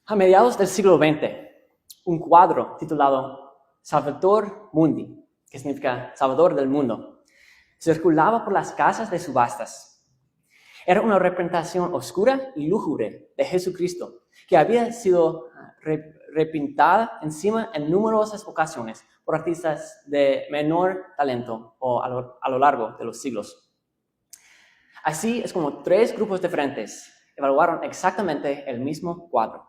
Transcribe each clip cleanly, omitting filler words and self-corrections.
A mediados del siglo XX, un cuadro titulado Salvator Mundi, que significa Salvador del Mundo, circulaba por las casas de subastas. Era una representación oscura y lúgubre de Jesucristo, que había sido repintada encima en numerosas ocasiones por artistas de menor talento o a lo largo de los siglos. Así es como 3 grupos diferentes evaluaron exactamente el mismo cuadro.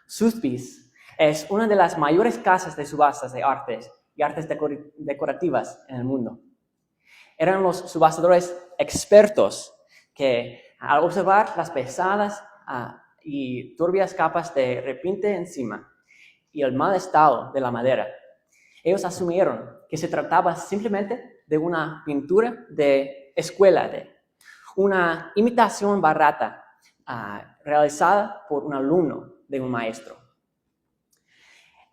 Sotheby's es una de las mayores casas de subastas de artes y artes decorativas en el mundo. Eran los subastadores expertos que, al observar las pesadas y turbias capas de repinte encima y el mal estado de la madera, ellos asumieron que se trataba simplemente de una pintura de escuela, de una imitación barata realizada por un alumno de un maestro.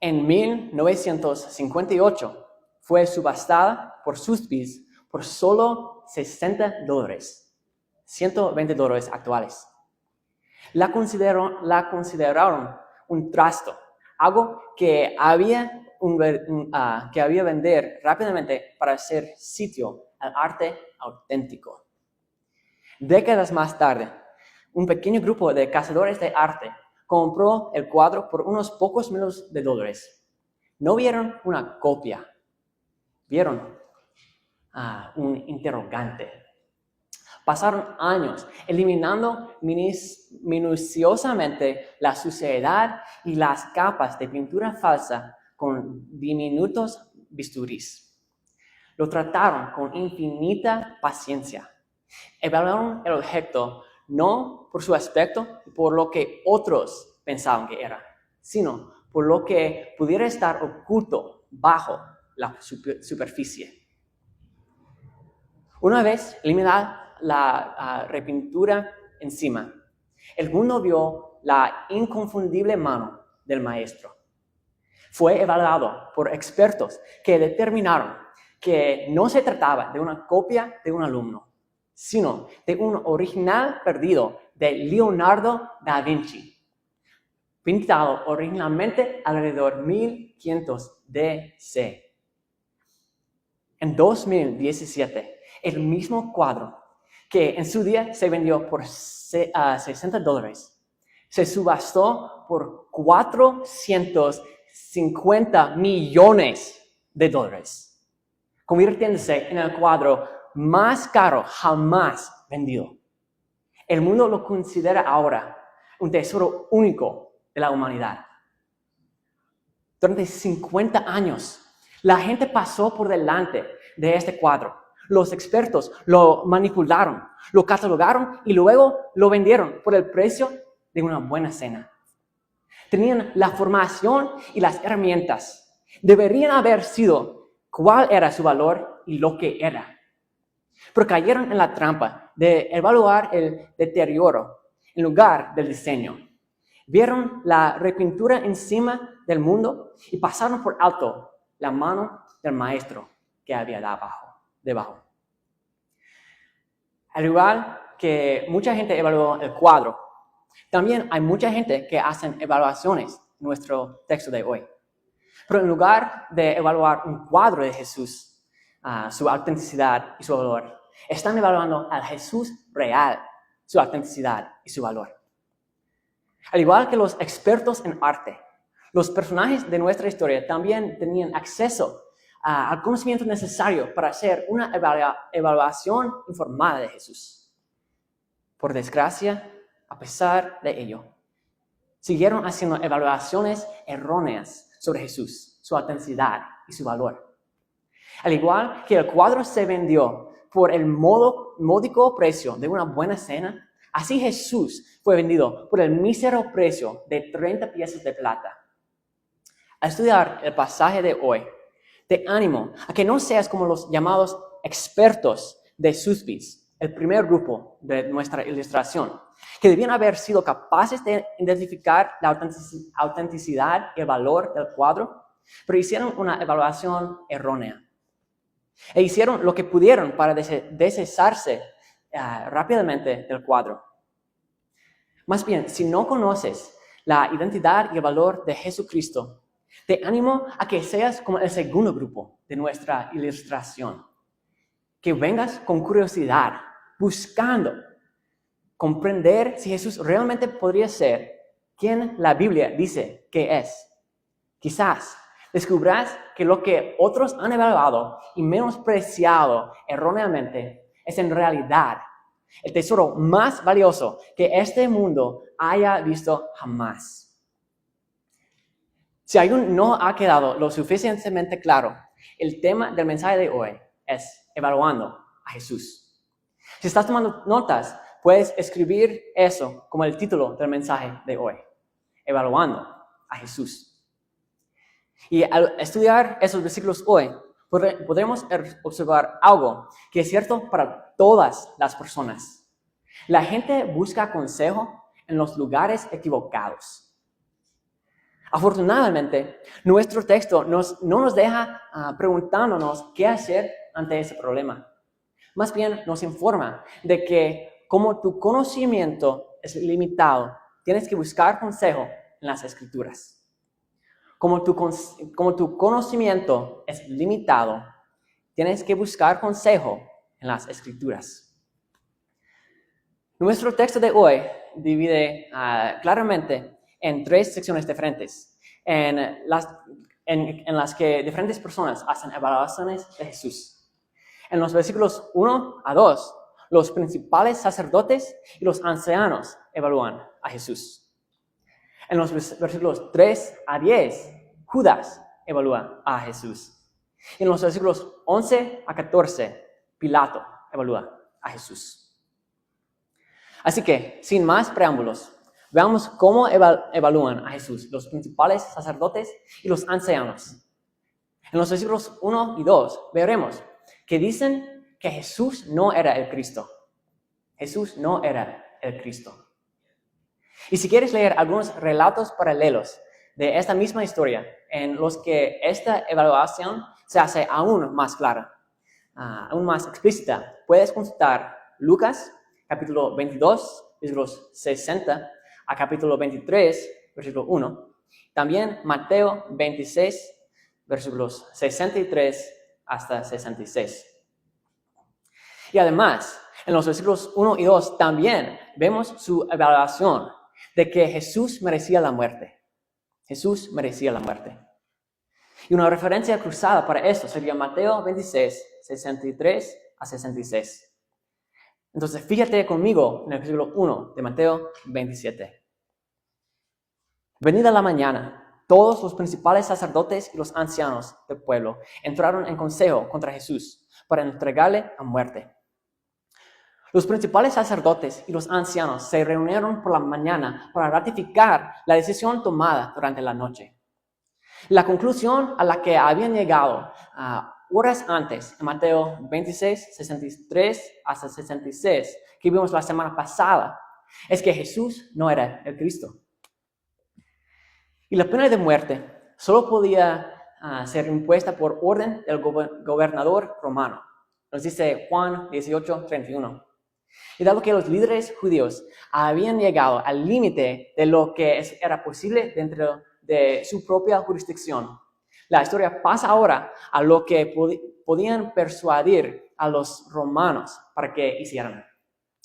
En 1958 fue subastada por Sotheby's por solo $60, $120 actuales. La consideraron un trasto, algo que había vender rápidamente para hacer sitio al arte auténtico. Décadas más tarde, un pequeño grupo de cazadores de arte compró el cuadro por unos pocos miles de dólares. No vieron una copia, vieron un interrogante. Pasaron años eliminando minuciosamente la suciedad y las capas de pintura falsa con diminutos bisturís. Lo trataron con infinita paciencia. Evaluaron el objeto no por su aspecto y por lo que otros pensaban que era, sino por lo que pudiera estar oculto bajo la superficie. Una vez eliminada la repintura encima, el mundo vio la inconfundible mano del maestro. Fue evaluado por expertos que determinaron que no se trataba de una copia de un alumno, sino de un original perdido de Leonardo da Vinci, pintado originalmente alrededor de 1500 DC. En 2017, el mismo cuadro, que en su día se vendió por $60, se subastó por $450 millones, convirtiéndose en el cuadro más caro jamás vendido. El mundo lo considera ahora un tesoro único de la humanidad. Durante 50 años, la gente pasó por delante de este cuadro. Los expertos lo manipularon, lo catalogaron y luego lo vendieron por el precio de una buena cena. Tenían la formación y las herramientas. Deberían haber sido cuál era su valor y lo que era. Pero cayeron en la trampa de evaluar el deterioro en lugar del diseño. Vieron la repintura encima del mundo y pasaron por alto la mano del maestro que había debajo. Al igual que mucha gente evaluó el cuadro, también hay mucha gente que hacen evaluaciones en nuestro texto de hoy. Pero en lugar de evaluar un cuadro de Jesús, su autenticidad y su valor, están evaluando al Jesús real, su autenticidad y su valor. Al igual que los expertos en arte, los personajes de nuestra historia también tenían acceso al conocimiento necesario para hacer una evaluación informada de Jesús. Por desgracia, a pesar de ello, siguieron haciendo evaluaciones erróneas sobre Jesús, su autenticidad y su valor. Al igual que el cuadro se vendió por el módico precio de una buena cena, así Jesús fue vendido por el mísero precio de 30 piezas de plata. Al estudiar el pasaje de hoy, te animo a que no seas como los llamados expertos de Sotheby's, el primer grupo de nuestra ilustración, que debían haber sido capaces de identificar la autenticidad y el valor del cuadro, pero hicieron una evaluación errónea. E hicieron lo que pudieron para deshacerse rápidamente del cuadro. Más bien, si no conoces la identidad y el valor de Jesucristo, te animo a que seas como el segundo grupo de nuestra ilustración. Que vengas con curiosidad, buscando comprender si Jesús realmente podría ser quien la Biblia dice que es. Quizás descubras que lo que otros han evaluado y menospreciado erróneamente es en realidad el tesoro más valioso que este mundo haya visto jamás. Si aún no ha quedado lo suficientemente claro, el tema del mensaje de hoy es evaluando a Jesús. Si estás tomando notas, puedes escribir eso como el título del mensaje de hoy, evaluando a Jesús. Y al estudiar esos versículos hoy, podremos observar algo que es cierto para todas las personas. La gente busca consejo en los lugares equivocados. Afortunadamente, nuestro texto no nos deja preguntándonos qué hacer ante ese problema. Más bien nos informa de que como tu conocimiento es limitado, tienes que buscar consejo en las Escrituras. Como tu conocimiento es limitado, tienes que buscar consejo en las Escrituras. Nuestro texto de hoy divide claramente en tres secciones diferentes, en las que diferentes personas hacen evaluaciones de Jesús. En los versículos 1 a 2, los principales sacerdotes y los ancianos evalúan a Jesús. En los versículos 3 a 10, Judas evalúa a Jesús. Y en los versículos 11 a 14, Pilato evalúa a Jesús. Así que, sin más preámbulos, veamos cómo evalúan a Jesús los principales sacerdotes y los ancianos. En los versículos 1 y 2 veremos que dicen que Jesús no era el Cristo. Jesús no era el Cristo. Y si quieres leer algunos relatos paralelos de esta misma historia, en los que esta evaluación se hace aún más clara, aún más explícita, puedes consultar Lucas, capítulo 22, versículos 60 a capítulo 23, versículo 1. También Mateo 26, versículos 63 hasta 66. Y además, en los versículos 1 y 2 también vemos su evaluación de que Jesús merecía la muerte. Jesús merecía la muerte. Y una referencia cruzada para esto sería Mateo 26, 63 a 66. Entonces, fíjate conmigo en el versículo 1 de Mateo 27. Venida la mañana, todos los principales sacerdotes y los ancianos del pueblo entraron en consejo contra Jesús para entregarle a muerte. Los principales sacerdotes y los ancianos se reunieron por la mañana para ratificar la decisión tomada durante la noche. La conclusión a la que habían llegado horas antes, en Mateo 26, 63 hasta 66, que vimos la semana pasada, es que Jesús no era el Cristo. Y la pena de muerte solo podía ser impuesta por orden del gobernador romano. Nos dice Juan 18, 31. Y dado que los líderes judíos habían llegado al límite de lo que era posible dentro de su propia jurisdicción, la historia pasa ahora a lo que podían persuadir a los romanos para que hicieran.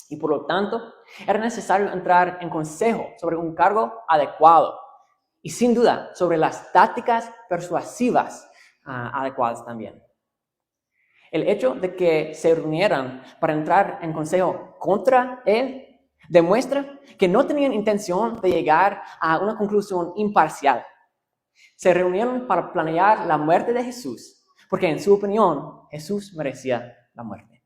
Y por lo tanto, era necesario entrar en consejo sobre un cargo adecuado y sin duda sobre las tácticas persuasivas adecuadas también. El hecho de que se reunieran para entrar en consejo contra él demuestra que no tenían intención de llegar a una conclusión imparcial. Se reunieron para planear la muerte de Jesús, porque en su opinión Jesús merecía la muerte.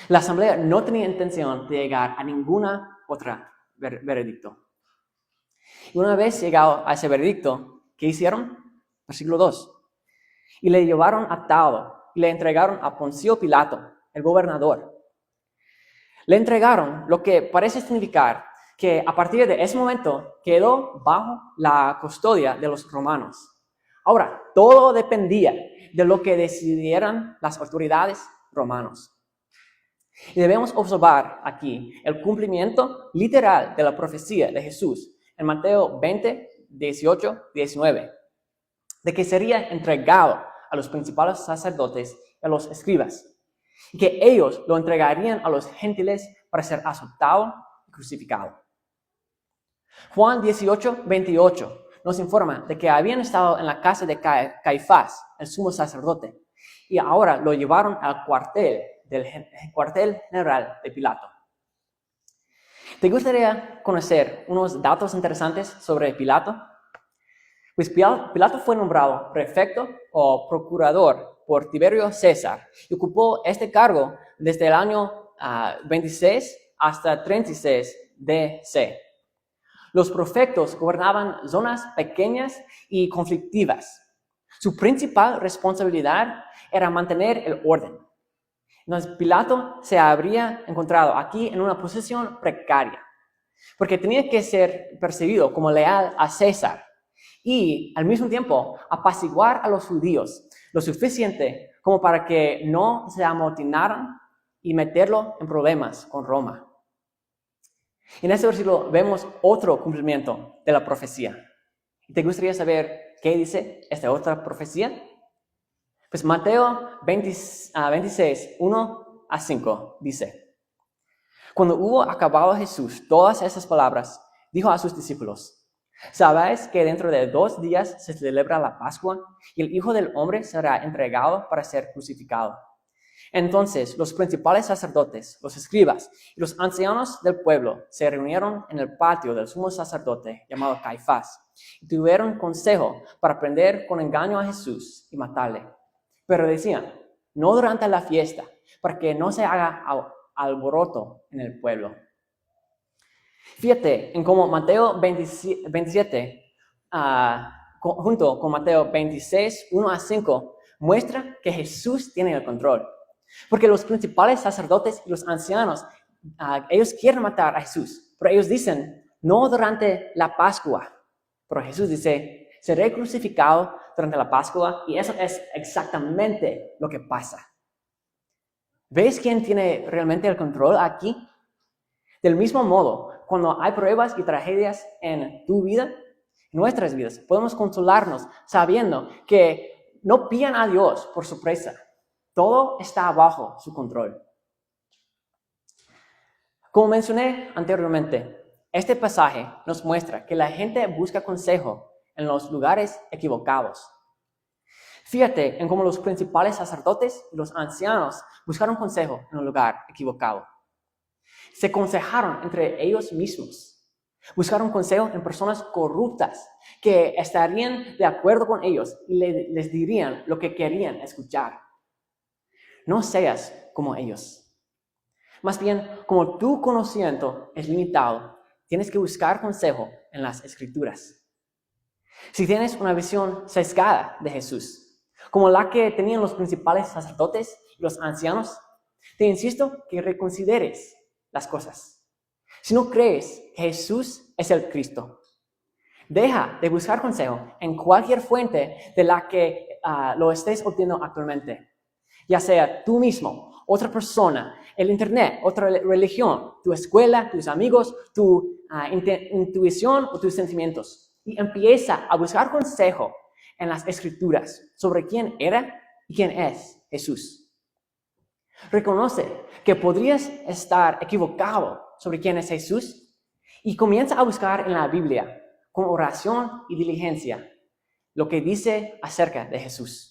La asamblea no tenía intención de llegar a ninguna otra veredicto. Y una vez llegado a ese veredicto, ¿qué hicieron? Versículo 2. Y le llevaron atado y le entregaron a Poncio Pilato, el gobernador. Le entregaron lo que parece significar que a partir de ese momento quedó bajo la custodia de los romanos. Ahora, todo dependía de lo que decidieran las autoridades romanas. Y debemos observar aquí el cumplimiento literal de la profecía de Jesús en Mateo 20, 18, 19, de que sería entregado a los principales sacerdotes y a los escribas, y que ellos lo entregarían a los gentiles para ser azotado y crucificado. Juan 18, 28 nos informa de que habían estado en la casa de Caifás, el sumo sacerdote, y ahora lo llevaron al cuartel general de Pilato. ¿Te gustaría conocer unos datos interesantes sobre Pilato? Pues Pilato fue nombrado prefecto o procurador por Tiberio César y ocupó este cargo desde el año 26 hasta 36 DC. Los prefectos gobernaban zonas pequeñas y conflictivas. Su principal responsabilidad era mantener el orden. Entonces, Pilato se habría encontrado aquí en una posición precaria, porque tenía que ser percibido como leal a César y, al mismo tiempo, apaciguar a los judíos lo suficiente como para que no se amotinaran y meterlo en problemas con Roma. En este versículo vemos otro cumplimiento de la profecía. ¿Te gustaría saber qué dice esta otra profecía? Pues Mateo 26, 1 a 5 dice: Cuando hubo acabado Jesús todas esas palabras, dijo a sus discípulos: ¿Sabéis que dentro de 2 días se celebra la Pascua y el Hijo del Hombre será entregado para ser crucificado? Entonces los principales sacerdotes, los escribas y los ancianos del pueblo se reunieron en el patio del sumo sacerdote llamado Caifás y tuvieron consejo para prender con engaño a Jesús y matarle. Pero decían: no durante la fiesta, para que no se haga alboroto en el pueblo. Fíjate en cómo Mateo 27, junto con Mateo 26, 1 a 5, muestra que Jesús tiene el control. Porque los principales sacerdotes y los ancianos, ellos quieren matar a Jesús, pero ellos dicen: no durante la Pascua. Pero Jesús dice: seré crucificado durante la Pascua, y eso es exactamente lo que pasa. ¿Ves quién tiene realmente el control aquí? Del mismo modo, cuando hay pruebas y tragedias en tu vida, en nuestras vidas, podemos consolarnos sabiendo que no pillan a Dios por sorpresa. Todo está bajo su control. Como mencioné anteriormente, este pasaje nos muestra que la gente busca consejo en los lugares equivocados. Fíjate en cómo los principales sacerdotes y los ancianos buscaron consejo en un lugar equivocado. Se aconsejaron entre ellos mismos. Buscaron consejo en personas corruptas que estarían de acuerdo con ellos y les dirían lo que querían escuchar. No seas como ellos. Más bien, como tu conocimiento es limitado, tienes que buscar consejo en las Escrituras. Si tienes una visión sesgada de Jesús, como la que tenían los principales sacerdotes y los ancianos, te insisto que reconsideres las cosas. Si no crees que Jesús es el Cristo, deja de buscar consejo en cualquier fuente de la que lo estés obteniendo actualmente. Ya sea tú mismo, otra persona, el internet, otra religión, tu escuela, tus amigos, tu intuición o tus sentimientos. Y empieza a buscar consejo en las Escrituras sobre quién era y quién es Jesús. Reconoce que podrías estar equivocado sobre quién es Jesús y comienza a buscar en la Biblia, con oración y diligencia, lo que dice acerca de Jesús.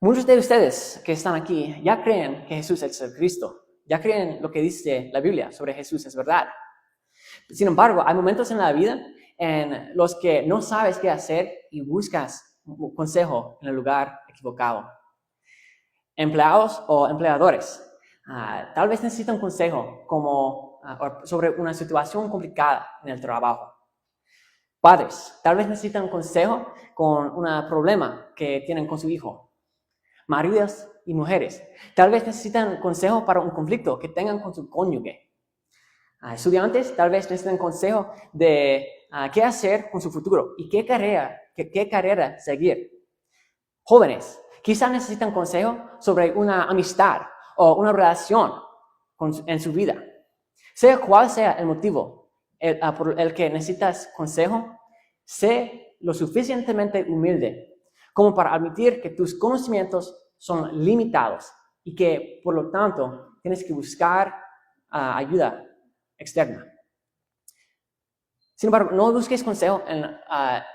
Muchos de ustedes que están aquí ya creen que Jesús es el Cristo, ya creen lo que dice la Biblia sobre Jesús es verdad. Sin embargo, hay momentos en la vida en los que no sabes qué hacer y buscas consejo en el lugar equivocado. Empleados o empleadores, tal vez necesitan consejo sobre una situación complicada en el trabajo. Padres, tal vez necesitan consejo con un problema que tienen con su hijo. Maridos y mujeres, tal vez necesitan consejo para un conflicto que tengan con su cónyuge. Estudiantes, tal vez necesitan consejo de qué hacer con su futuro y qué carrera seguir. Jóvenes, quizás necesitan consejo sobre una amistad o una relación en su vida. Sea cual sea el motivo, por el que necesitas consejo, sé lo suficientemente humilde como para admitir que tus conocimientos son limitados y que, por lo tanto, tienes que buscar ayuda externa. Sin embargo, no busques consejo en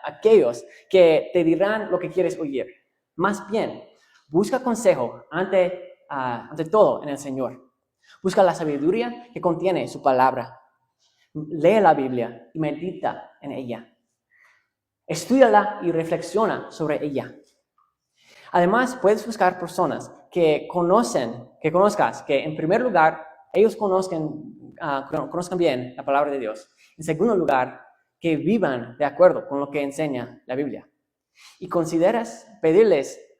aquellos que te dirán lo que quieres oír. Más bien, busca consejo ante todo en el Señor. Busca la sabiduría que contiene su palabra. Lee la Biblia y medita en ella. Estúdiala y reflexiona sobre ella. Además, puedes buscar personas que conozcas, que en primer lugar, ellos conozcan bien la palabra de Dios. En segundo lugar, que vivan de acuerdo con lo que enseña la Biblia. Y consideras pedirles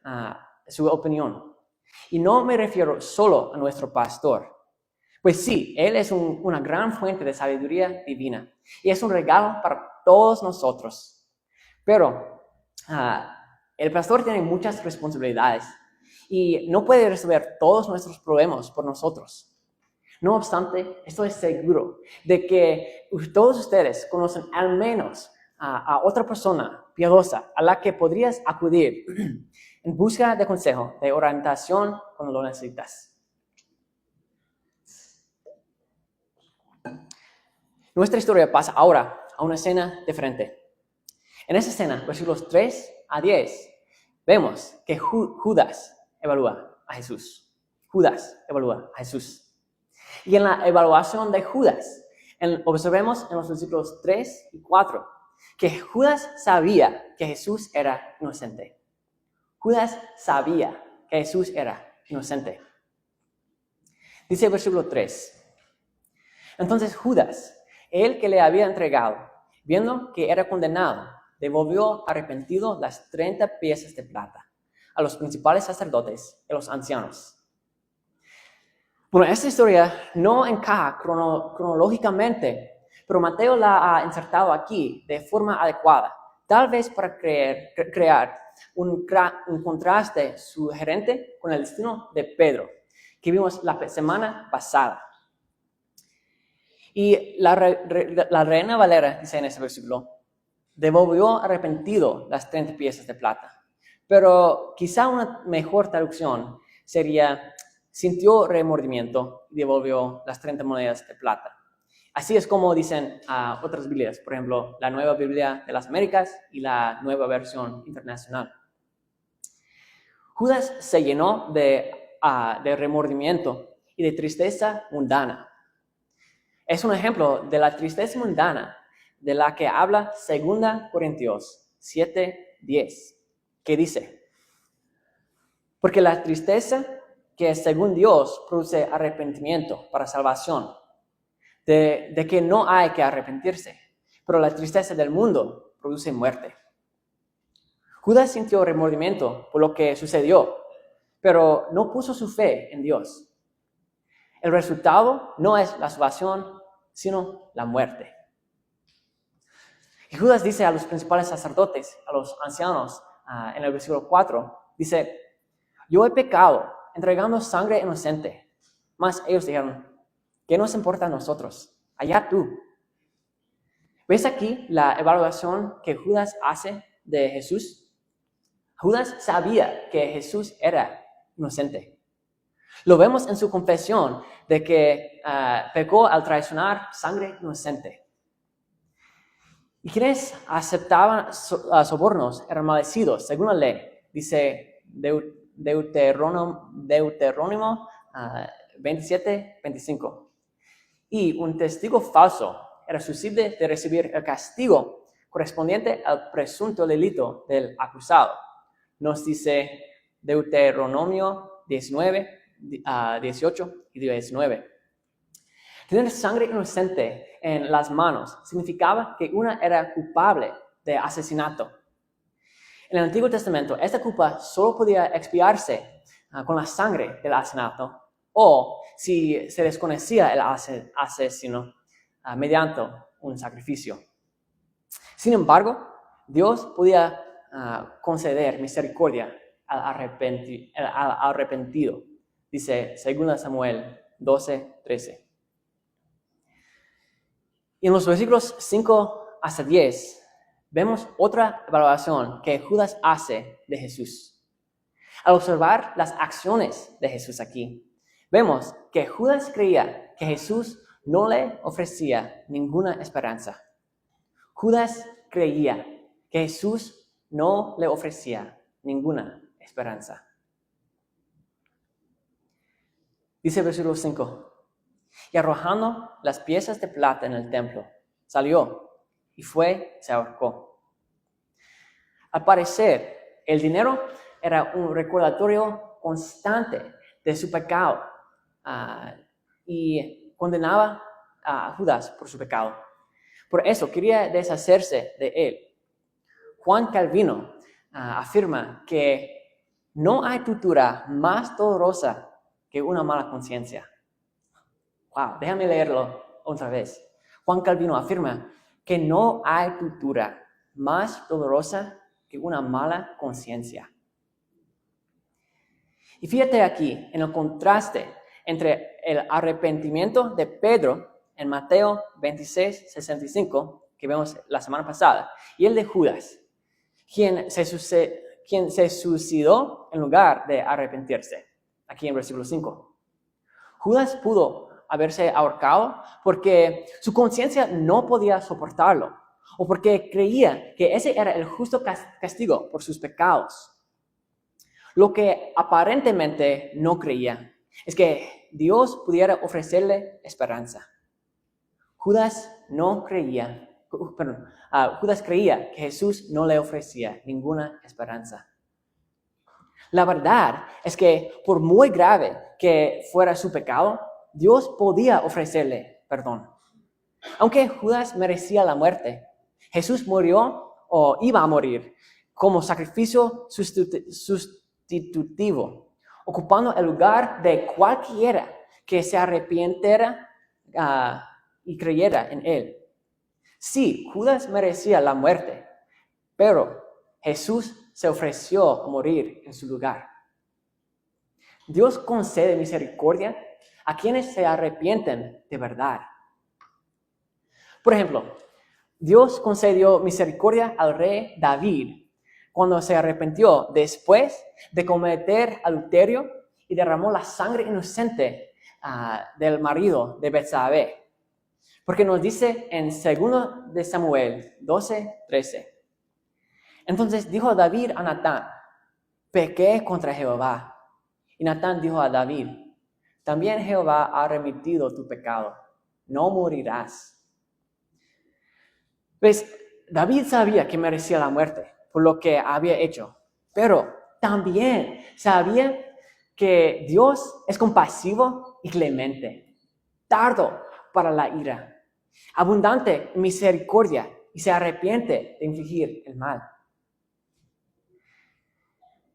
su opinión. Y no me refiero solo a nuestro pastor. Pues sí, él es una gran fuente de sabiduría divina. Y es un regalo para todos nosotros. Pero el pastor tiene muchas responsabilidades y no puede resolver todos nuestros problemas por nosotros. No obstante, estoy seguro de que todos ustedes conocen al menos a otra persona piadosa a la que podrías acudir en busca de consejo, de orientación cuando lo necesitas. Nuestra historia pasa ahora a una escena diferente. En esa escena, versículos 3 a 10, vemos que Judas evalúa a Jesús. Judas evalúa a Jesús. Y en la evaluación de Judas, observemos en los versículos 3 y 4, que Judas sabía que Jesús era inocente. Judas sabía que Jesús era inocente. Dice el versículo 3. Entonces Judas, el que le había entregado, viendo que era condenado, devolvió arrepentido las 30 piezas de plata a los principales sacerdotes y a los ancianos. Bueno, esta historia no encaja cronológicamente, pero Mateo la ha insertado aquí de forma adecuada, tal vez para crear un contraste sugerente con el destino de Pedro, que vimos la semana pasada. Y la Reina Valera dice en ese versículo, devolvió arrepentido las 30 piezas de plata. Pero quizá una mejor traducción sería, sintió remordimiento y devolvió las 30 monedas de plata. Así es como dicen otras Biblias, por ejemplo, la Nueva Biblia de las Américas y la Nueva Versión Internacional. Judas se llenó de remordimiento y de tristeza mundana. Es un ejemplo de la tristeza mundana de la que habla 2 Corintios 7:10, que dice, porque la tristeza que según Dios produce arrepentimiento para salvación, de que no hay que arrepentirse, pero la tristeza del mundo produce muerte. Judas sintió remordimiento por lo que sucedió, pero no puso su fe en Dios. El resultado no es la salvación, sino la muerte. Y Judas dice a los principales sacerdotes, a los ancianos, en el versículo 4, dice, yo he pecado entregando sangre inocente. Mas ellos dijeron, ¿qué nos importa a nosotros? Allá tú. ¿Ves aquí la evaluación que Judas hace de Jesús? Judas sabía que Jesús era inocente. Lo vemos en su confesión de que pecó al traicionar sangre inocente. Y quienes aceptaban sobornos eran maldecidos, según la ley, dice Deuterónimo 27:25. Y un testigo falso era susceptible de recibir el castigo correspondiente al presunto delito del acusado. Nos dice Deuteronomio 18 y 19. Tener sangre inocente en las manos significaba que una era culpable de asesinato. En el Antiguo Testamento, esta culpa solo podía expiarse con la sangre del asesinato o si se desconocía el asesino mediante un sacrificio. Sin embargo, Dios podía conceder misericordia al arrepentido, dice 2 Samuel 12:13. Y en los versículos 5 hasta 10, vemos otra evaluación que Judas hace de Jesús. Al observar las acciones de Jesús aquí, vemos que Judas creía que Jesús no le ofrecía ninguna esperanza. Judas creía que Jesús no le ofrecía ninguna esperanza. Dice el versículo 5, y arrojando las piezas de plata en el templo, salió y se ahorcó. Al parecer, el dinero era un recordatorio constante de su pecado y condenaba a Judas por su pecado. Por eso quería deshacerse de él. Juan Calvino afirma que no hay tortura más dolorosa que una mala conciencia. Wow, déjame leerlo otra vez. Juan Calvino afirma que no hay tortura más dolorosa que una mala conciencia. Y fíjate aquí en el contraste entre el arrepentimiento de Pedro en Mateo 26, 65, que vemos la semana pasada, y el de Judas, quien se suicidó en lugar de arrepentirse, aquí en versículo 5. Judas pudo haberse ahorcado porque su conciencia no podía soportarlo, o porque creía que ese era el justo castigo por sus pecados. Lo que aparentemente no creía es que Dios pudiera ofrecerle esperanza. Judas creía que Jesús no le ofrecía ninguna esperanza. La verdad es que por muy grave que fuera su pecado, Dios podía ofrecerle perdón. Aunque Judas merecía la muerte, Jesús murió o iba a morir como sacrificio sustitutivo, ocupando el lugar de cualquiera que se arrepintiera y creyera en él. Sí, Judas merecía la muerte, pero Jesús se ofreció a morir en su lugar. Dios concede misericordia a quienes se arrepienten de verdad. Por ejemplo, Dios concedió misericordia al rey David cuando se arrepintió después de cometer adulterio y derramó la sangre inocente del marido de Betsabé. Porque nos dice en 2 de Samuel 12:13. Entonces dijo David a Natán, pequé contra Jehová. Y Natán dijo a David, también Jehová ha remitido tu pecado, no morirás. Pues David sabía que merecía la muerte por lo que había hecho, pero también sabía que Dios es compasivo y clemente, tardo para la ira, abundante en misericordia y se arrepiente de infligir el mal.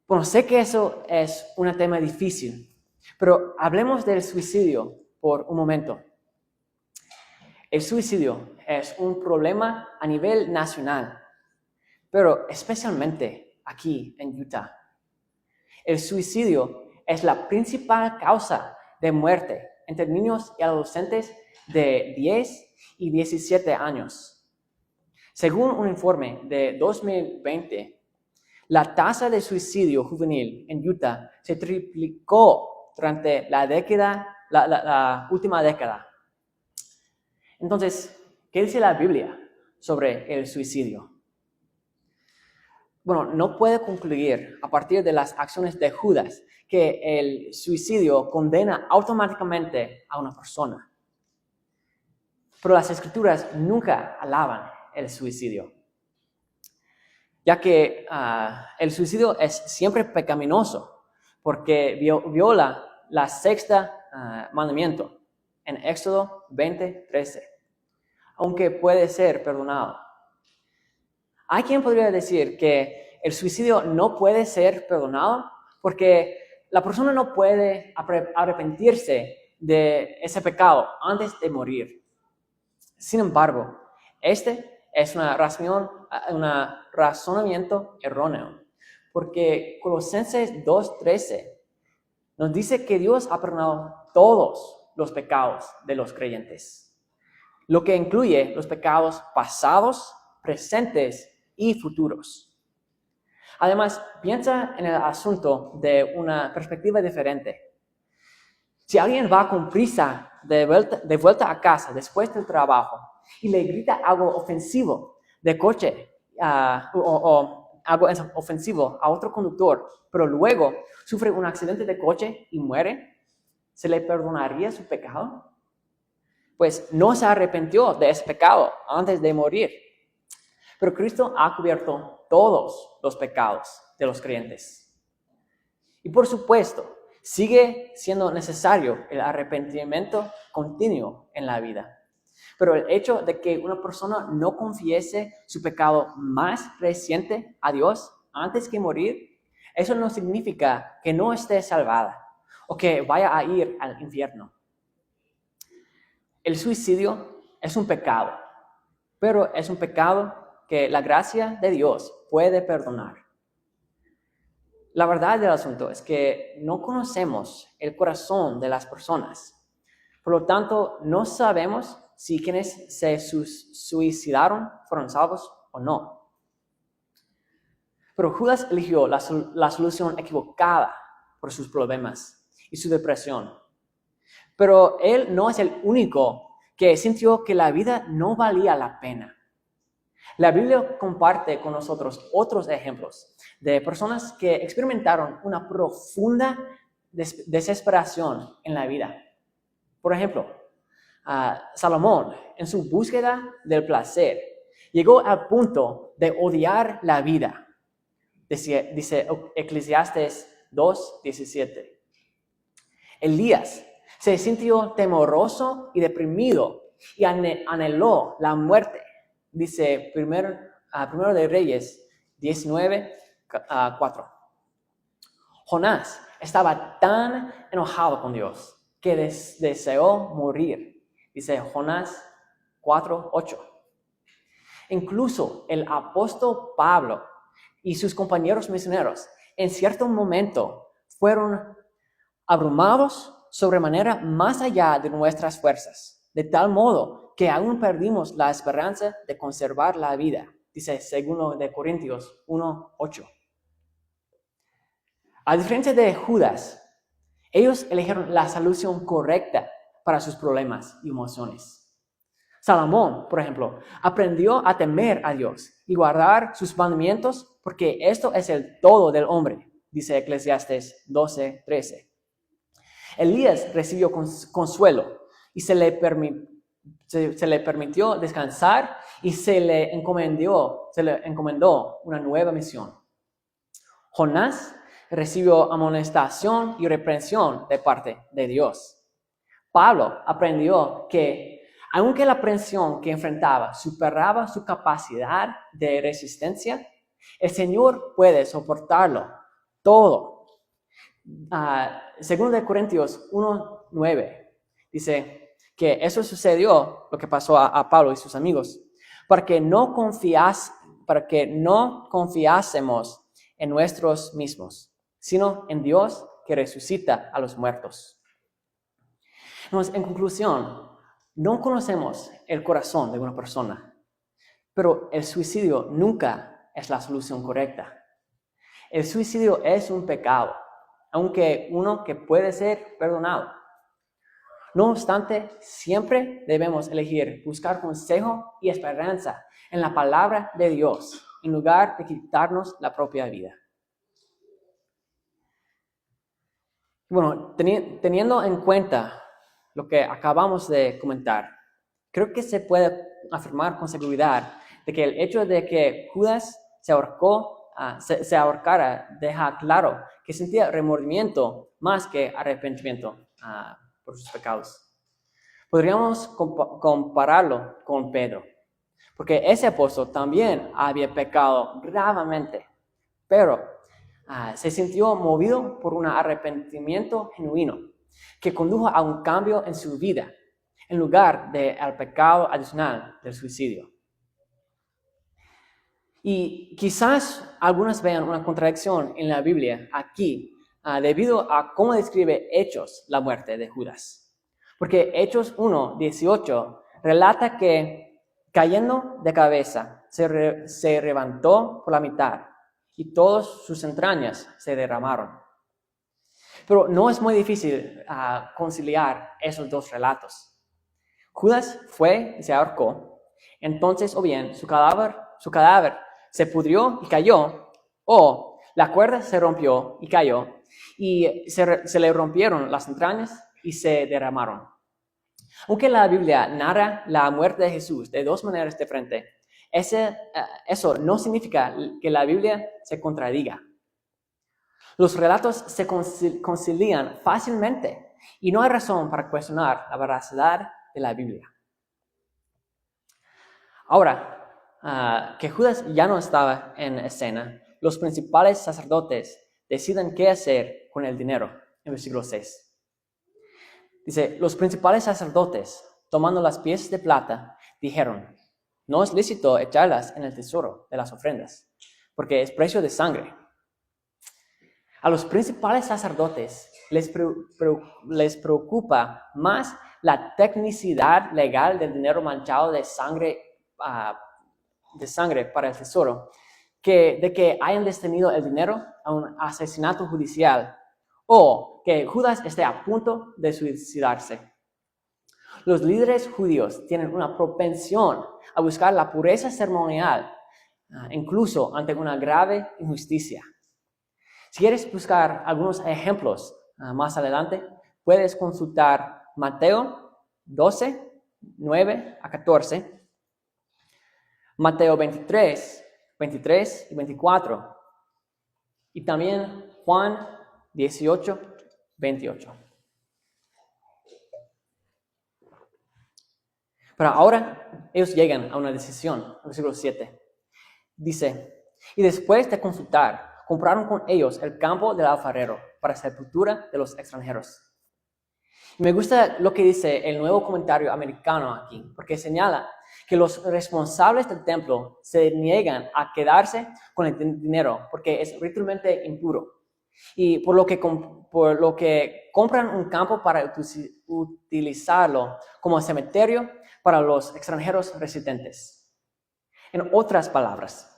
Bueno, sé que eso es un tema difícil, pero hablemos del suicidio por un momento. El suicidio es un problema a nivel nacional, pero especialmente aquí en Utah. El suicidio es la principal causa de muerte entre niños y adolescentes de 10 y 17 años. Según un informe de 2020, la tasa de suicidio juvenil en Utah se triplicó durante la última década. Entonces, ¿qué dice la Biblia sobre el suicidio? Bueno, no puede concluir a partir de las acciones de Judas que el suicidio condena automáticamente a una persona. Pero las Escrituras nunca alaban el suicidio, ya que el suicidio es siempre pecaminoso porque viola la sexta mandamiento en Éxodo 20:13, aunque puede ser perdonado. Hay quien podría decir que el suicidio no puede ser perdonado porque la persona no puede arrepentirse de ese pecado antes de morir. Sin embargo, este es un razonamiento erróneo, porque Colosenses 2:13 nos dice que Dios ha perdonado todos los pecados de los creyentes. lo que incluye los pecados pasados, presentes y futuros. Además, piensa en el asunto de una perspectiva diferente. Si alguien va con prisa de vuelta a casa después del trabajo y le grita algo ofensivo de coche o algo ofensivo a otro conductor, pero luego sufre un accidente de coche y muere, ¿se le perdonaría su pecado? Pues no se arrepintió de ese pecado antes de morir. Pero Cristo ha cubierto todos los pecados de los creyentes. Y por supuesto, sigue siendo necesario el arrepentimiento continuo en la vida. Pero el hecho de que una persona no confiese su pecado más reciente a Dios antes que morir, eso no significa que no esté salvada o que vaya a ir al infierno. El suicidio es un pecado, pero es un pecado que la gracia de Dios puede perdonar. La verdad del asunto es que no conocemos el corazón de las personas. Por lo tanto, no sabemos si quienes se suicidaron fueron salvos o no. Pero Judas eligió la solución equivocada por sus problemas y su depresión. Pero él no es el único que sintió que la vida no valía la pena. La Biblia comparte con nosotros otros ejemplos de personas que experimentaron una profunda desesperación en la vida. Por ejemplo, Salomón, en su búsqueda del placer, llegó al punto de odiar la vida. Dice Eclesiastes 2:17. Elías se sintió temoroso y deprimido y anheló la muerte. Dice primero de Reyes 19:4. Jonás estaba tan enojado con Dios que deseó morir. Dice Jonás 4:8. Incluso el apóstol Pablo y sus compañeros misioneros en cierto momento fueron abrumados sobremanera más allá de nuestras fuerzas, de tal modo que aún perdimos la esperanza de conservar la vida, dice 2 de Corintios 1:8. A diferencia de Judas, ellos eligieron la solución correcta para sus problemas y emociones. Salomón, por ejemplo, aprendió a temer a Dios y guardar sus mandamientos porque esto es el todo del hombre, dice Eclesiastes 12:13. Elías recibió consuelo y se le permitió descansar y se le encomendó una nueva misión. Jonás recibió amonestación y reprensión de parte de Dios. Pablo aprendió que aunque la presión que enfrentaba superaba su capacidad de resistencia, el Señor puede soportarlo todo. 2 de Corintios 1:9 dice que eso sucedió, lo que pasó a Pablo y sus amigos, para que no confiásemos en nosotros mismos, sino en Dios que resucita a los muertos. Entonces, en conclusión, no conocemos el corazón de una persona, pero el suicidio nunca es la solución correcta. El suicidio es un pecado, aunque uno que puede ser perdonado. No obstante, siempre debemos elegir buscar consejo y esperanza en la palabra de Dios, en lugar de quitarnos la propia vida. Bueno, teniendo en cuenta lo que acabamos de comentar, creo que se puede afirmar con seguridad de que el hecho de que Judas se ahorcara deja claro que sentía remordimiento más que arrepentimiento por sus pecados. Podríamos compararlo con Pedro, porque ese apóstol también había pecado gravemente, pero se sintió movido por un arrepentimiento genuino que condujo a un cambio en su vida, en lugar del pecado adicional del suicidio. Y quizás algunos vean una contradicción en la Biblia aquí, debido a cómo describe Hechos la muerte de Judas. Porque Hechos 1:18 relata que cayendo de cabeza se levantó por la mitad y todas sus entrañas se derramaron. Pero no es muy difícil conciliar esos dos relatos. Judas fue y se ahorcó, entonces o bien su cadáver se pudrió y cayó, o la cuerda se rompió y cayó, y se le rompieron las entrañas y se derramaron. Aunque la Biblia narra la muerte de Jesús de dos maneras diferentes, eso no significa que la Biblia se contradiga. Los relatos se concilian fácilmente y no hay razón para cuestionar la veracidad de la Biblia. Ahora, que Judas ya no estaba en escena, los principales sacerdotes deciden qué hacer con el dinero, en versículo 6. Dice, los principales sacerdotes, tomando las piezas de plata, dijeron, no es lícito echarlas en el tesoro de las ofrendas, porque es precio de sangre. A los principales sacerdotes les preocupa más la tecnicidad legal del dinero manchado de sangre para el tesoro, que de que hayan destinido el dinero a un asesinato judicial o que Judas esté a punto de suicidarse. Los líderes judíos tienen una propensión a buscar la pureza ceremonial, incluso ante una grave injusticia. Si quieres buscar algunos ejemplos más adelante, puedes consultar Mateo 12, 9 a 14, Mateo 23, 23 y 24, y también Juan 18, 28. Pero ahora ellos llegan a una decisión, versículo 7. Dice, y después de consultar, compraron con ellos el campo del alfarero para sepultura de los extranjeros. Y me gusta lo que dice el nuevo comentario americano aquí, porque señala que los responsables del templo se niegan a quedarse con el dinero porque es ritualmente impuro. Y por lo que compran un campo para utilizarlo como cementerio para los extranjeros residentes. En otras palabras,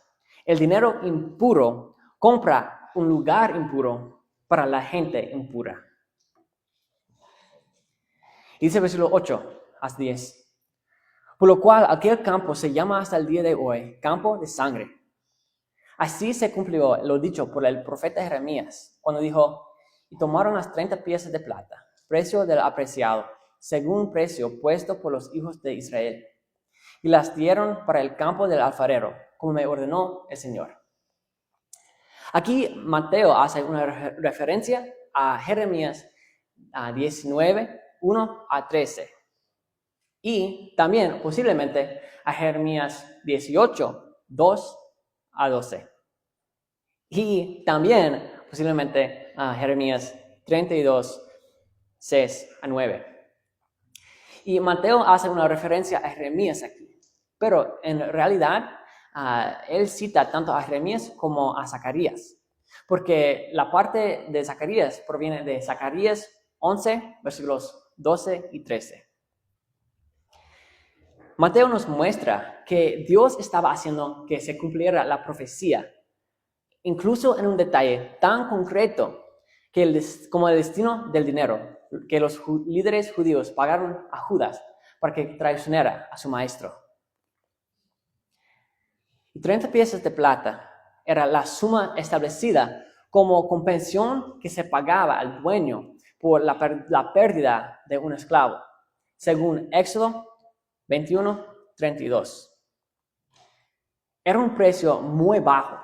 el dinero impuro compra un lugar impuro para la gente impura. Dice el versículo 8 hasta 10. Por lo cual aquel campo se llama hasta el día de hoy campo de sangre. Así se cumplió lo dicho por el profeta Jeremías, cuando dijo, y tomaron las 30 piezas de plata, precio del apreciado, según precio puesto por los hijos de Israel, y las dieron para el campo del alfarero, como me ordenó el Señor. Aquí Mateo hace una referencia a Jeremías 19, 1 a 13. Y también posiblemente a Jeremías 18, 2 a 12. Y también posiblemente a Jeremías 32, 6 a 9. Y Mateo hace una referencia a Jeremías aquí. Pero en realidad él cita tanto a Jeremías como a Zacarías. Porque la parte de Zacarías proviene de Zacarías 11, versículos 12 y 13. Mateo nos muestra que Dios estaba haciendo que se cumpliera la profecía, incluso en un detalle tan concreto como el destino del dinero, que los líderes judíos pagaron a Judas para que traicionara a su maestro. Y 30 piezas de plata era la suma establecida como compensación que se pagaba al dueño por la pérdida de un esclavo, según Éxodo 21, 32. Era un precio muy bajo.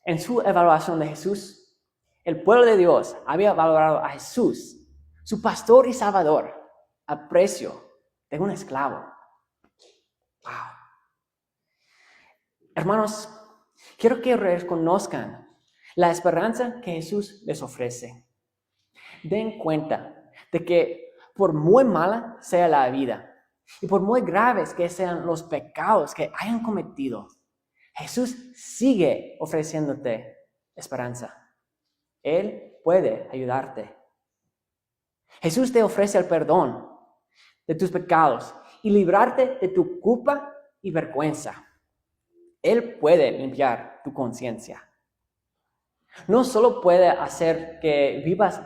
En su evaluación de Jesús, el pueblo de Dios había valorado a Jesús, su pastor y salvador, al precio de un esclavo. Wow. Hermanos, quiero que reconozcan la esperanza que Jesús les ofrece. Den cuenta de que por muy mala sea la vida, y por muy graves que sean los pecados que hayan cometido, Jesús sigue ofreciéndote esperanza. Él puede ayudarte. Jesús te ofrece el perdón de tus pecados y librarte de tu culpa y vergüenza. Él puede limpiar tu conciencia. No solo puede hacer que vivas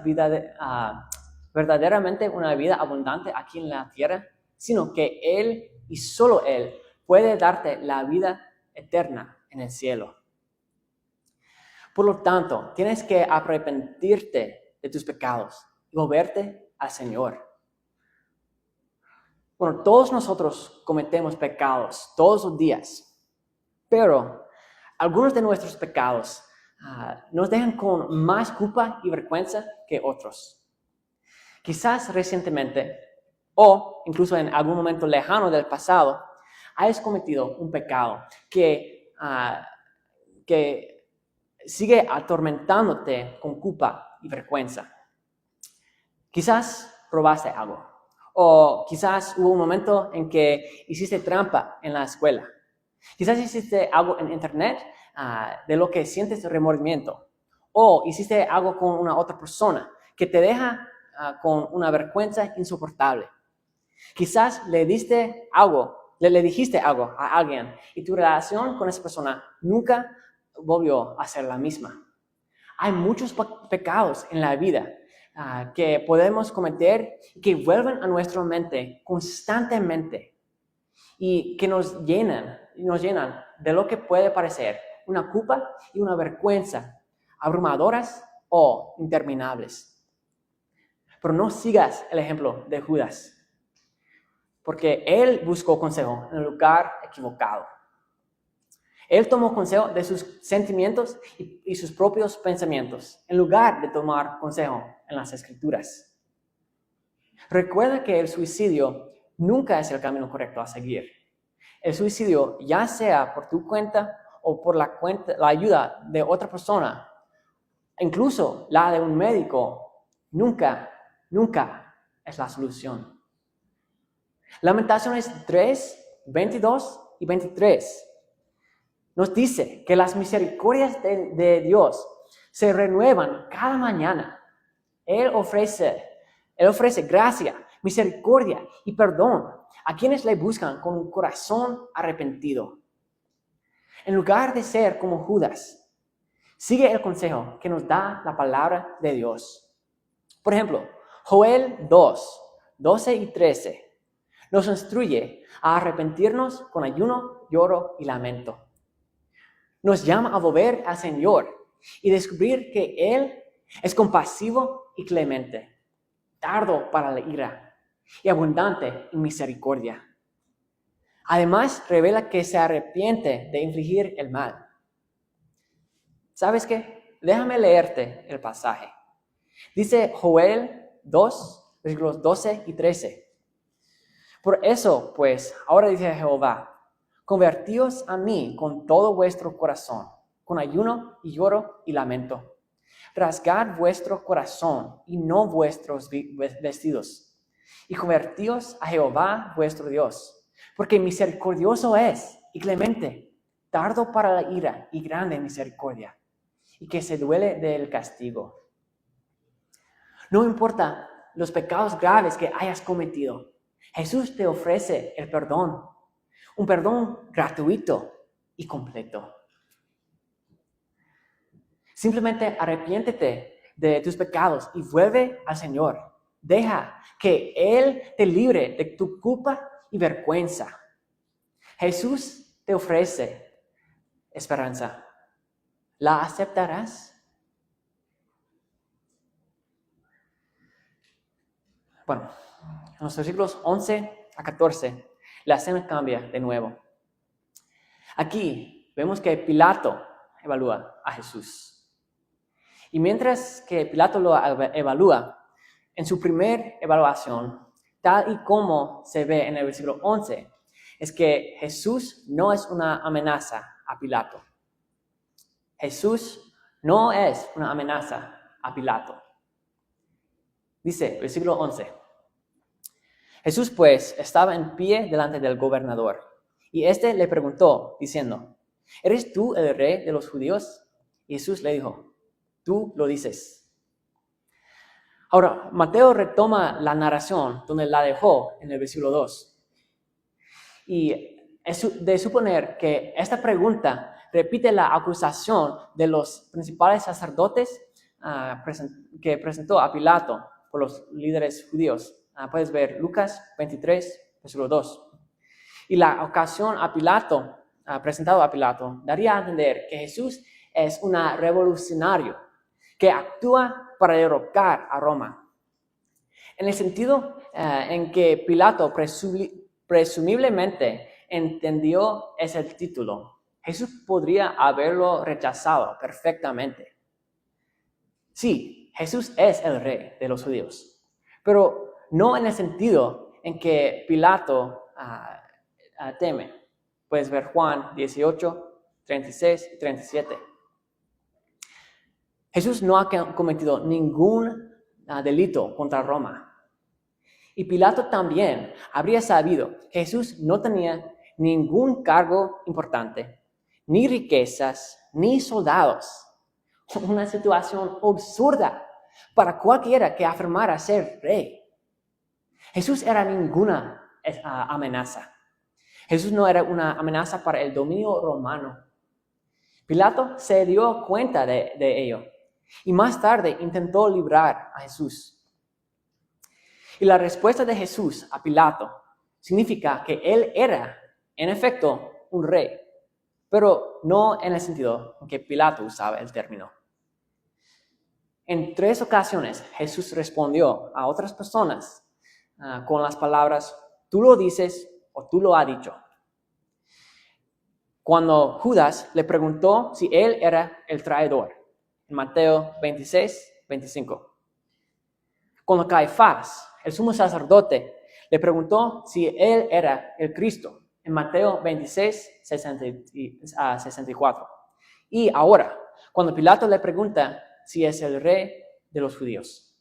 verdaderamente una vida abundante aquí en la tierra, sino que Él y solo Él puede darte la vida eterna en el cielo. Por lo tanto, tienes que arrepentirte de tus pecados y volverte al Señor. Bueno, todos nosotros cometemos pecados todos los días, pero algunos de nuestros pecados nos dejan con más culpa y vergüenza que otros. Quizás recientemente, o incluso en algún momento lejano del pasado, hayas cometido un pecado que sigue atormentándote con culpa y vergüenza. Quizás robaste algo, o quizás hubo un momento en que hiciste trampa en la escuela. Quizás hiciste algo en internet de lo que sientes remordimiento, o hiciste algo con una otra persona que te deja con una vergüenza insoportable. Quizás le dijiste algo a alguien y tu relación con esa persona nunca volvió a ser la misma. Hay muchos pecados en la vida que podemos cometer y que vuelven a nuestra mente constantemente y que nos llenan de lo que puede parecer una culpa y una vergüenza abrumadoras o interminables. Pero no sigas el ejemplo de Judas, porque él buscó consejo en el lugar equivocado. Él tomó consejo de sus sentimientos y sus propios pensamientos, en lugar de tomar consejo en las Escrituras. Recuerda que el suicidio nunca es el camino correcto a seguir. El suicidio, ya sea por tu cuenta o por la ayuda de otra persona, incluso la de un médico, nunca es la solución. Lamentaciones 3, 22 y 23 nos dice que las misericordias de Dios se renuevan cada mañana. Él ofrece gracia, misericordia y perdón a quienes le buscan con un corazón arrepentido. En lugar de ser como Judas, sigue el consejo que nos da la palabra de Dios. Por ejemplo, Joel 2, 12 y 13 nos instruye a arrepentirnos con ayuno, lloro y lamento. Nos llama a volver al Señor y descubrir que Él es compasivo y clemente, tardo para la ira y abundante en misericordia. Además, revela que se arrepiente de infligir el mal. ¿Sabes qué? Déjame leerte el pasaje. Dice Joel 2, versículos 12 y 13. Por eso, pues, ahora dice Jehová, convertíos a mí con todo vuestro corazón, con ayuno y lloro y lamento. Rasgad vuestro corazón y no vuestros vestidos, y convertíos a Jehová vuestro Dios, porque misericordioso es y clemente, tardo para la ira y grande en misericordia, y que se duele del castigo. No importa los pecados graves que hayas cometido, Jesús te ofrece el perdón, un perdón gratuito y completo. Simplemente arrepiéntete de tus pecados y vuelve al Señor. Deja que Él te libre de tu culpa y vergüenza. Jesús te ofrece esperanza. ¿La aceptarás? Bueno, en los versículos 11 a 14, la escena cambia de nuevo. Aquí vemos que Pilato evalúa a Jesús. Y mientras que Pilato lo evalúa, en su primer evaluación, tal y como se ve en el versículo 11, es que Jesús no es una amenaza a Pilato. Jesús no es una amenaza a Pilato. Dice, versículo 11. Jesús pues estaba en pie delante del gobernador, y éste le preguntó, diciendo, ¿eres tú el rey de los judíos? Y Jesús le dijo, tú lo dices. Ahora, Mateo retoma la narración donde la dejó en el versículo 2. Y es de suponer que esta pregunta repite la acusación de los principales sacerdotes que presentó a Pilato por los líderes judíos. Puedes ver Lucas 23, versículo 2. Y la ocasión a Pilato, presentado a Pilato, daría a entender que Jesús es un revolucionario que actúa para derrocar a Roma. En el sentido en que Pilato presumiblemente entendió ese título, Jesús podría haberlo rechazado perfectamente. Sí, Jesús es el rey de los judíos, pero no en el sentido en que Pilato teme. Puedes ver Juan 18, 36 y 37. Jesús no ha cometido ningún delito contra Roma. Y Pilato también habría sabido que Jesús no tenía ningún cargo importante, ni riquezas, ni soldados. Una situación absurda para cualquiera que afirmara ser rey. Jesús era ninguna amenaza. Jesús no era una amenaza para el dominio romano. Pilato se dio cuenta de ello y más tarde intentó librar a Jesús. Y la respuesta de Jesús a Pilato significa que él era, en efecto, un rey, pero no en el sentido en que Pilato usaba el término. En 3 ocasiones Jesús respondió a otras personas con las palabras, tú lo dices o tú lo has dicho. Cuando Judas le preguntó si él era el traidor, en Mateo 26, 25. Cuando Caifás, el sumo sacerdote, le preguntó si él era el Cristo, en Mateo 26, 64. Y ahora, cuando Pilato le pregunta si es el rey de los judíos.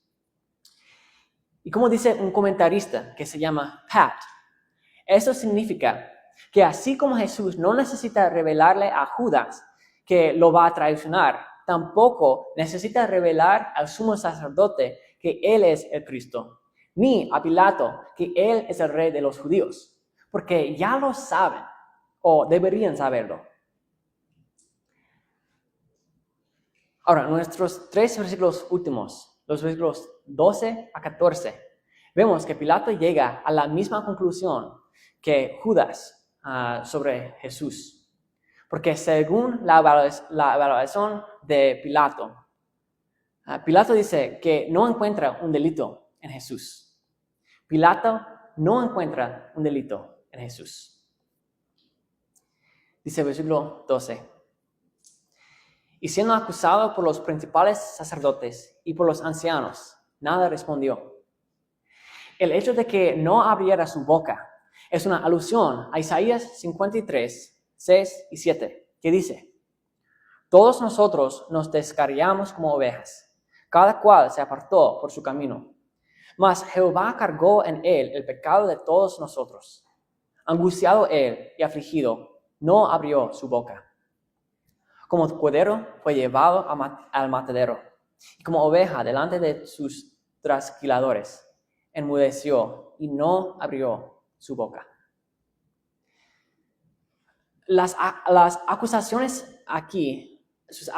Y como dice un comentarista que se llama Pat, eso significa que así como Jesús no necesita revelarle a Judas que lo va a traicionar, tampoco necesita revelar al sumo sacerdote que él es el Cristo, ni a Pilato que él es el rey de los judíos, porque ya lo saben o deberían saberlo. Ahora, nuestros 3 versículos últimos, los versículos 12 a 14, vemos que Pilato llega a la misma conclusión que Judas sobre Jesús. Porque según la evaluación de Pilato, Pilato dice que no encuentra un delito en Jesús. Pilato no encuentra un delito en Jesús. Dice el versículo 12. Y siendo acusado por los principales sacerdotes y por los ancianos, nada respondió. El hecho de que no abriera su boca es una alusión a Isaías 53, 6 y 7, que dice, todos nosotros nos descarriamos como ovejas, cada cual se apartó por su camino. Mas Jehová cargó en él el pecado de todos nosotros. Angustiado él y afligido, no abrió su boca. Como cordero fue llevado al matadero, y como oveja delante de sus trasquiladores, enmudeció y no abrió su boca. Las acusaciones aquí, sus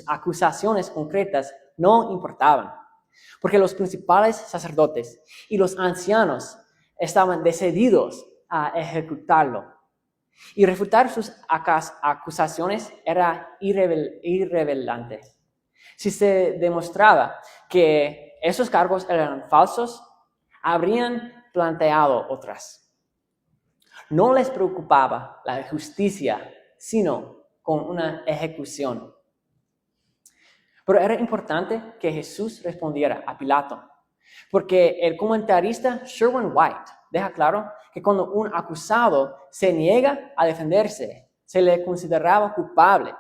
acusaciones concretas no importaban, porque los principales sacerdotes y los ancianos estaban decididos a ejecutarlo. Y refutar sus acusaciones era irrelevante. Si se demostraba que esos cargos eran falsos, habrían planteado otras. No les preocupaba la justicia, sino con una ejecución. Pero era importante que Jesús respondiera a Pilato, porque el comentarista Sherwin White deja claro que cuando un acusado se niega a defenderse, se le consideraba culpable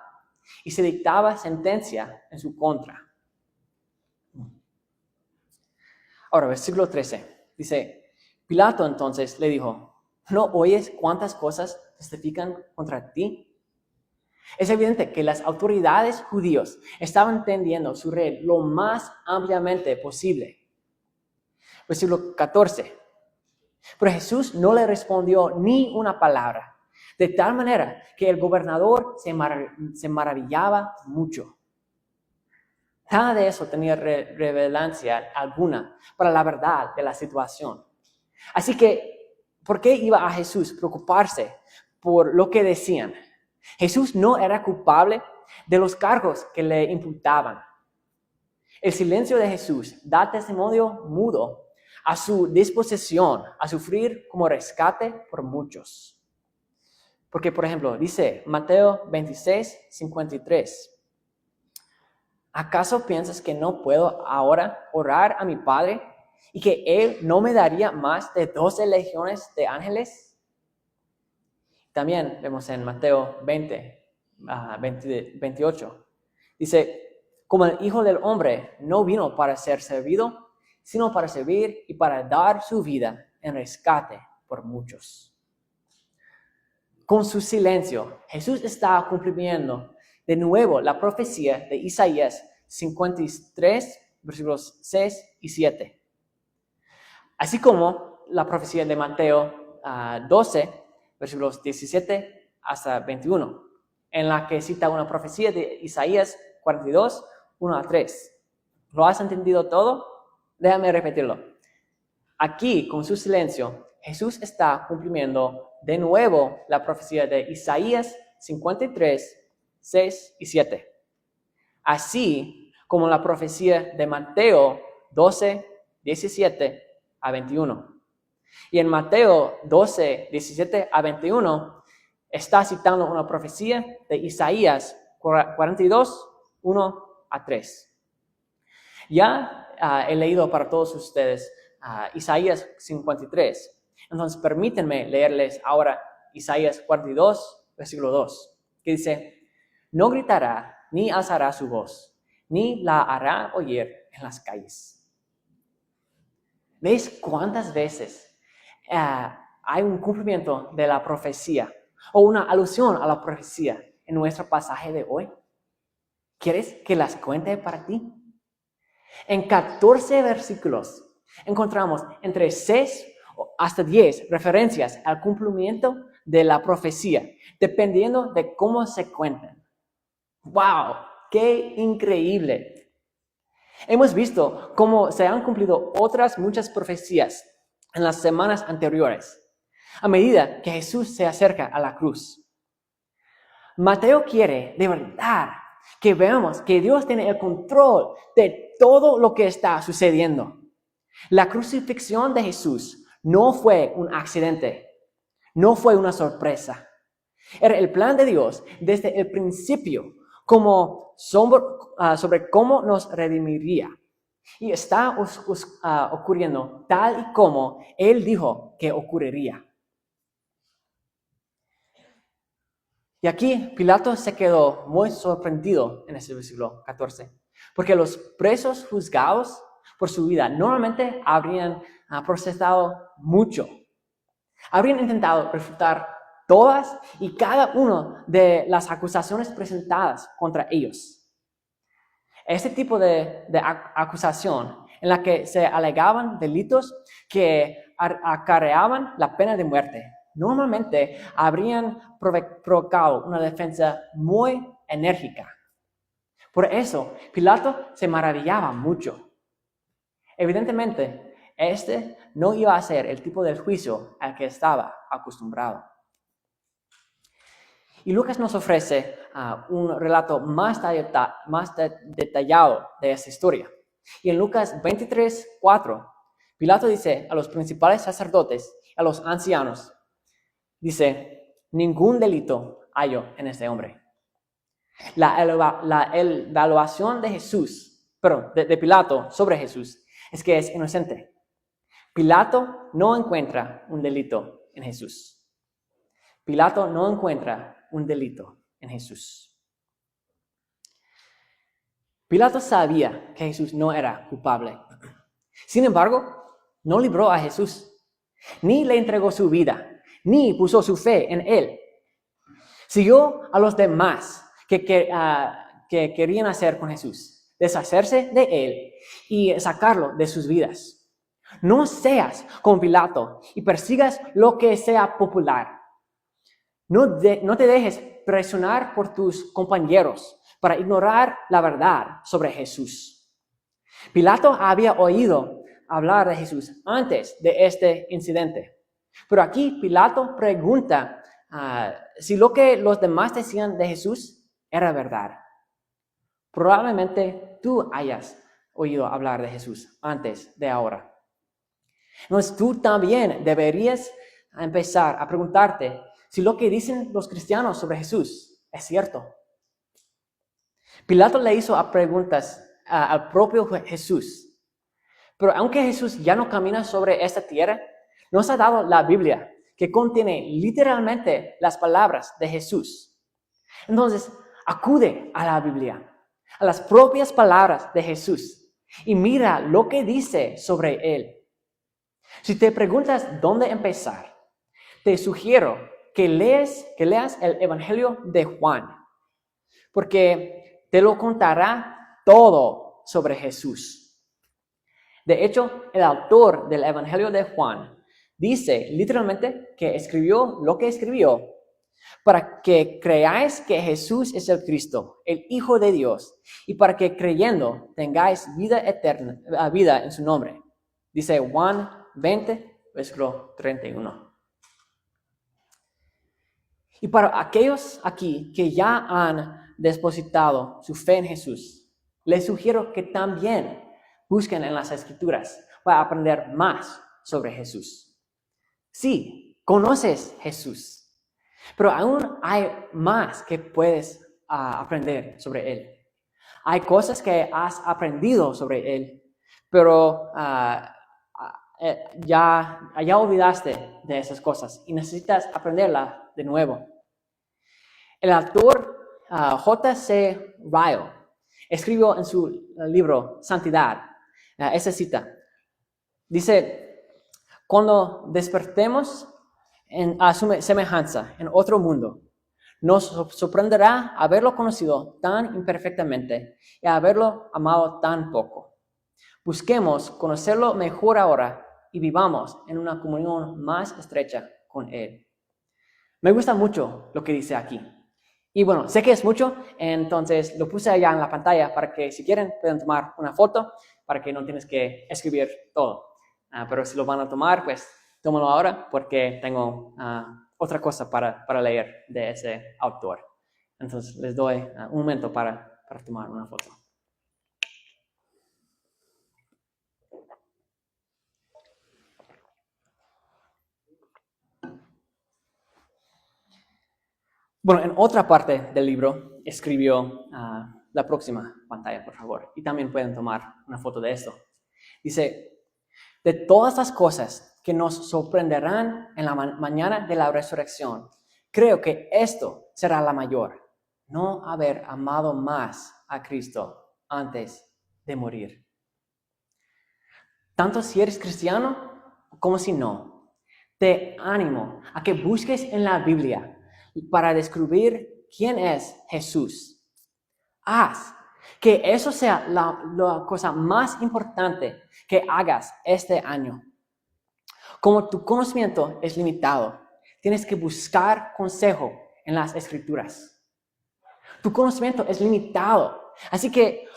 y se dictaba sentencia en su contra. Ahora, versículo 13, dice, Pilato entonces le dijo, ¿no oyes cuántas cosas testifican contra ti? Es evidente que las autoridades judíos estaban tendiendo su rey lo más ampliamente posible. Versículo 14. Pero Jesús no le respondió ni una palabra, de tal manera que el gobernador se maravillaba mucho. Nada de eso tenía relevancia alguna para la verdad de la situación. Así que, ¿por qué iba a Jesús preocuparse por lo que decían? Jesús no era culpable de los cargos que le imputaban. El silencio de Jesús da testimonio mudo a su disposición a sufrir como rescate por muchos. Porque, por ejemplo, dice Mateo 26:53. ¿Acaso piensas que no puedo ahora orar a mi Padre y que Él no me daría más de 12 legiones de ángeles? También vemos en Mateo 28. Dice, como el Hijo del Hombre no vino para ser servido, sino para servir y para dar su vida en rescate por muchos. Con su silencio, Jesús está cumpliendo de nuevo la profecía de Isaías 53, versículos 6 y 7. Así como la profecía de Mateo 12, versículos 17 hasta 21, en la que cita una profecía de Isaías 42, 1 a 3. ¿Lo has entendido todo? Déjame repetirlo. Aquí, con su silencio, Jesús está cumpliendo de nuevo la profecía de Isaías 53, 6 y 7. Así como la profecía de Mateo 12, 17 a 21. Y en Mateo 12, 17 a 21 está citando una profecía de Isaías 42, 1 a 3. Ya he leído para todos ustedes Isaías 53. Entonces permítanme leerles ahora Isaías 42, versículo 2, que dice, no gritará ni alzará su voz, ni la hará oír en las calles. ¿Veis cuántas veces hay un cumplimiento de la profecía o una alusión a la profecía en nuestro pasaje de hoy? ¿Quieres que las cuente para ti? En 14 versículos encontramos entre 6 hasta 10 referencias al cumplimiento de la profecía, dependiendo de cómo se cuentan. ¡Wow! ¡Qué increíble! Hemos visto cómo se han cumplido otras muchas profecías en las semanas anteriores, a medida que Jesús se acerca a la cruz. Mateo quiere de verdad que veamos que Dios tiene el control de todo lo que está sucediendo. La crucifixión de Jesús no fue un accidente, no fue una sorpresa. Era el plan de Dios desde el principio, como sobre cómo nos redimiría. Y está ocurriendo tal y como Él dijo que ocurriría. Y aquí Pilato se quedó muy sorprendido en ese versículo 14, porque los presos juzgados por su vida normalmente habrían procesado mucho. Habrían intentado refutar todas y cada una de las acusaciones presentadas contra ellos. Este tipo de acusación en la que se alegaban delitos que acarreaban la pena de muerte, normalmente habrían provocado una defensa muy enérgica. Por eso, Pilato se maravillaba mucho. Evidentemente, este no iba a ser el tipo de juicio al que estaba acostumbrado. Y Lucas nos ofrece un relato más detallado de esa historia. Y en Lucas 23, 4, Pilato dice a los principales sacerdotes y a los ancianos, dice, ningún delito hallo en este hombre. La evaluación de Pilato sobre Jesús es que es inocente. Pilato no encuentra un delito en Jesús. Pilato no encuentra un delito en Jesús. Pilato sabía que Jesús no era culpable. Sin embargo, no libró a Jesús, ni le entregó su vida, ni puso su fe en él. Siguió a los demás que querían hacer con Jesús, deshacerse de él y sacarlo de sus vidas. No seas como Pilato y persigas lo que sea popular. No te dejes presionar por tus compañeros para ignorar la verdad sobre Jesús. Pilato había oído hablar de Jesús antes de este incidente. Pero aquí Pilato pregunta si lo que los demás decían de Jesús era verdad. Probablemente tú hayas oído hablar de Jesús antes de ahora. Entonces tú también deberías empezar a preguntarte si lo que dicen los cristianos sobre Jesús es cierto. Pilato le hizo preguntas al propio Jesús. Pero aunque Jesús ya no camina sobre esta tierra, nos ha dado la Biblia, que contiene literalmente las palabras de Jesús. Entonces, acude a la Biblia, a las propias palabras de Jesús, y mira lo que dice sobre Él. Si te preguntas dónde empezar, te sugiero que leas el Evangelio de Juan, porque te lo contará todo sobre Jesús. De hecho, el autor del Evangelio de Juan dice literalmente que escribió lo que escribió para que creáis que Jesús es el Cristo, el Hijo de Dios, y para que creyendo tengáis vida eterna, vida en su nombre. Dice Juan 20, versículo 31. Y para aquellos aquí que ya han depositado su fe en Jesús, les sugiero que también busquen en las Escrituras para aprender más sobre Jesús. Sí, conoces Jesús, pero aún hay más que puedes aprender sobre Él. Hay cosas que has aprendido sobre Él, pero ya olvidaste de esas cosas y necesitas aprenderlas de nuevo. El autor J.C. Ryle escribió en su libro Santidad esa cita. Dice, cuando despertemos a su semejanza en otro mundo, nos sorprenderá haberlo conocido tan imperfectamente y haberlo amado tan poco. Busquemos conocerlo mejor ahora y vivamos en una comunión más estrecha con Él. Me gusta mucho lo que dice aquí. Y bueno, sé que es mucho, entonces lo puse allá en la pantalla para que si quieren puedan tomar una foto para que no tienes que escribir todo. Pero si lo van a tomar, pues tómalo ahora porque tengo otra cosa para leer de ese autor. Entonces les doy un momento para tomar una foto. Bueno, en otra parte del libro escribió la próxima pantalla, por favor. Y también pueden tomar una foto de esto. Dice, de todas las cosas que nos sorprenderán en la mañana de la resurrección, creo que esto será la mayor. No haber amado más a Cristo antes de morir. Tanto si eres cristiano como si no, te animo a que busques en la Biblia para descubrir quién es Jesús. Haz que eso sea la cosa más importante que hagas este año. Como tu conocimiento es limitado, tienes que buscar consejo en las Escrituras. Tu conocimiento es limitado, así que